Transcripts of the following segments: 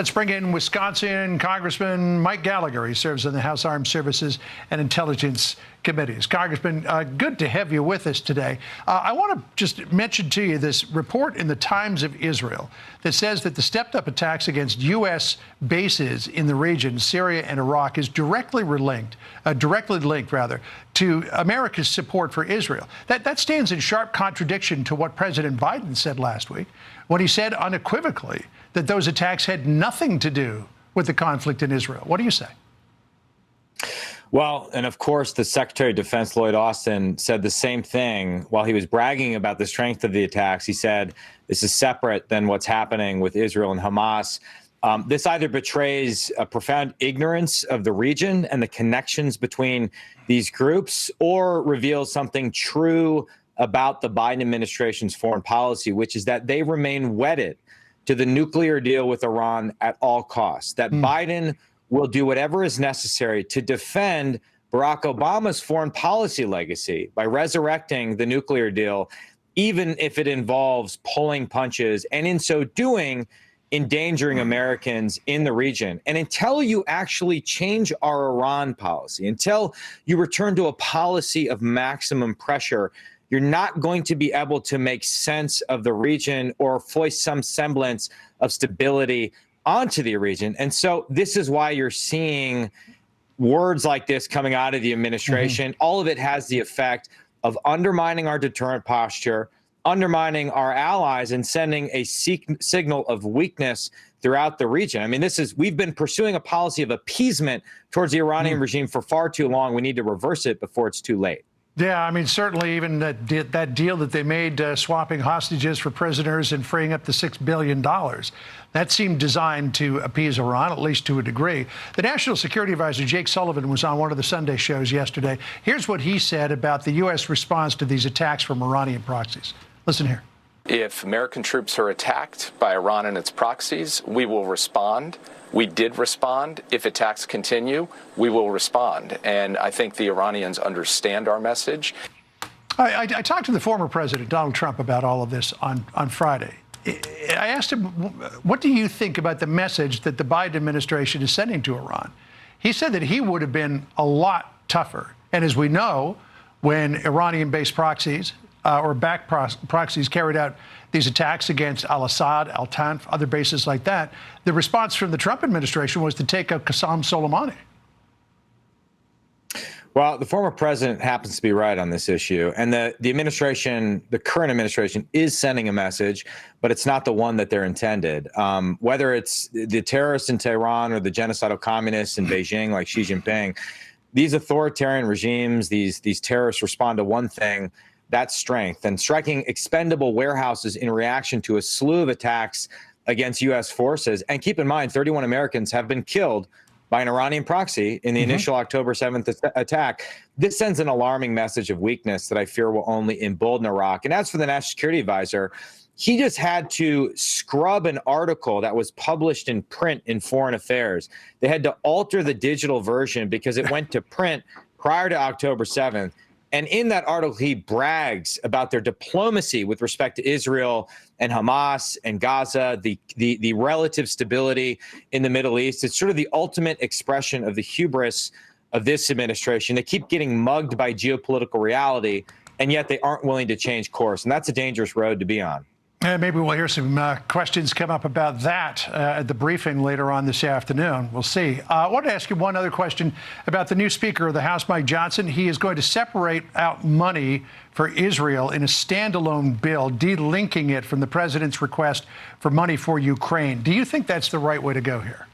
Let's bring in Wisconsin Congressman Mike Gallagher. He serves in the House Armed Services and Intelligence Committees. Congressman, good to have you with us today. I want to just mention to you this report in the Times of Israel that says that the stepped-up attacks against U.S. bases in the region, Syria and Iraq, is directly linked to America's support for Israel. That stands in sharp contradiction to what President Biden said last week, when he said unequivocally that those attacks had nothing to do with the conflict in Israel. What do you say? Well, and of course, the Secretary of Defense, Lloyd Austin, said the same thing while he was bragging about the strength of the attacks. He said, this is separate than what's happening with Israel and Hamas. This either betrays a profound ignorance of the region and the connections between these groups, or reveals something true about the Biden administration's foreign policy, which is that they remain wedded to the nuclear deal with Iran at all costs, that Biden will do whatever is necessary to defend Barack Obama's foreign policy legacy by resurrecting the nuclear deal, even if it involves pulling punches, and in so doing, endangering Americans in the region. And until you actually change our Iran policy, until you return to a policy of maximum pressure, you're not going to be able to make sense of the region or foist some semblance of stability onto the region. And so this is why you're seeing words like this coming out of the administration. All of it has the effect of undermining our deterrent posture, undermining our allies, and sending a signal of weakness throughout the region. I mean, we've been pursuing a policy of appeasement towards the Iranian regime for far too long. We need to reverse it before it's too late. Yeah, I mean, certainly even that deal that they made swapping hostages for prisoners and freeing up the $6 billion, that seemed designed to appease Iran, at least to a degree. The National Security Advisor, Jake Sullivan, was on one of the Sunday shows yesterday. Here's what he said about the U.S. response to these attacks from Iranian proxies. Listen here. If American troops are attacked by Iran and its proxies, we will respond. We did respond. If attacks continue, we will respond. And I think the Iranians understand our message. I talked to the former president, Donald Trump, about all of this on Friday. I asked him, what do you think about the message that the Biden administration is sending to Iran? He said that he would have been a lot tougher. And as we know, when Iranian-based proxies or backed proxies carried out these attacks against al-Assad, al-Tanf, other bases like that, the response from the Trump administration was to take out Qasem Soleimani. Well, the former president happens to be right on this issue. And the administration, the current administration, is sending a message, but it's not the one that they're intended. Whether it's the terrorists in Tehran or the genocidal communists in Beijing like Xi Jinping, these authoritarian regimes, these terrorists respond to one thing: that's strength, and striking expendable warehouses in reaction to a slew of attacks against U.S. forces. And keep in mind, 31 Americans have been killed by an Iranian proxy in the initial October 7th attack. This sends an alarming message of weakness that I fear will only embolden Iraq. And as for the National Security Advisor, he just had to scrub an article that was published in print in Foreign Affairs. They had to alter the digital version because it went to print prior to October 7th. And in that article, he brags about their diplomacy with respect to Israel and Hamas and Gaza, the relative stability in the Middle East. It's sort of the ultimate expression of the hubris of this administration. They keep getting mugged by geopolitical reality, and yet they aren't willing to change course. And that's a dangerous road to be on. Maybe we'll hear some questions come up about that at the briefing later on this afternoon. We'll see. I want to ask you one other question about the new Speaker of the House, Mike Johnson. He is going to separate out money for Israel in a standalone bill, delinking it from the president's request for money for Ukraine. Do you think that's the right way to go here?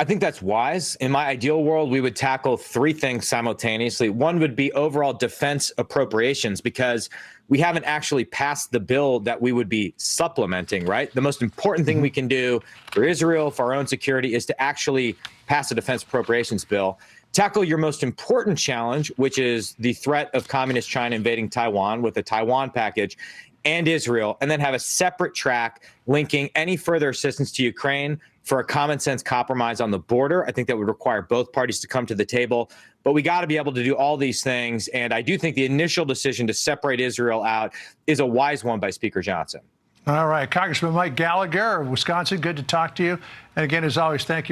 I think that's wise. In my ideal world, we would tackle three things simultaneously. One would be overall defense appropriations, because we haven't actually passed the bill that we would be supplementing, right? The most important thing we can do for Israel, for our own security, is to actually pass a defense appropriations bill. Tackle your most important challenge, which is the threat of communist China invading Taiwan with a Taiwan package, and Israel, and then have a separate track linking any further assistance to Ukraine for a common sense compromise on the border. I think that would require both parties to come to the table. But we got to be able to do all these things. And I do think the initial decision to separate Israel out is a wise one by Speaker Johnson. All right. Congressman Mike Gallagher of Wisconsin, good to talk to you. And again, as always, thank you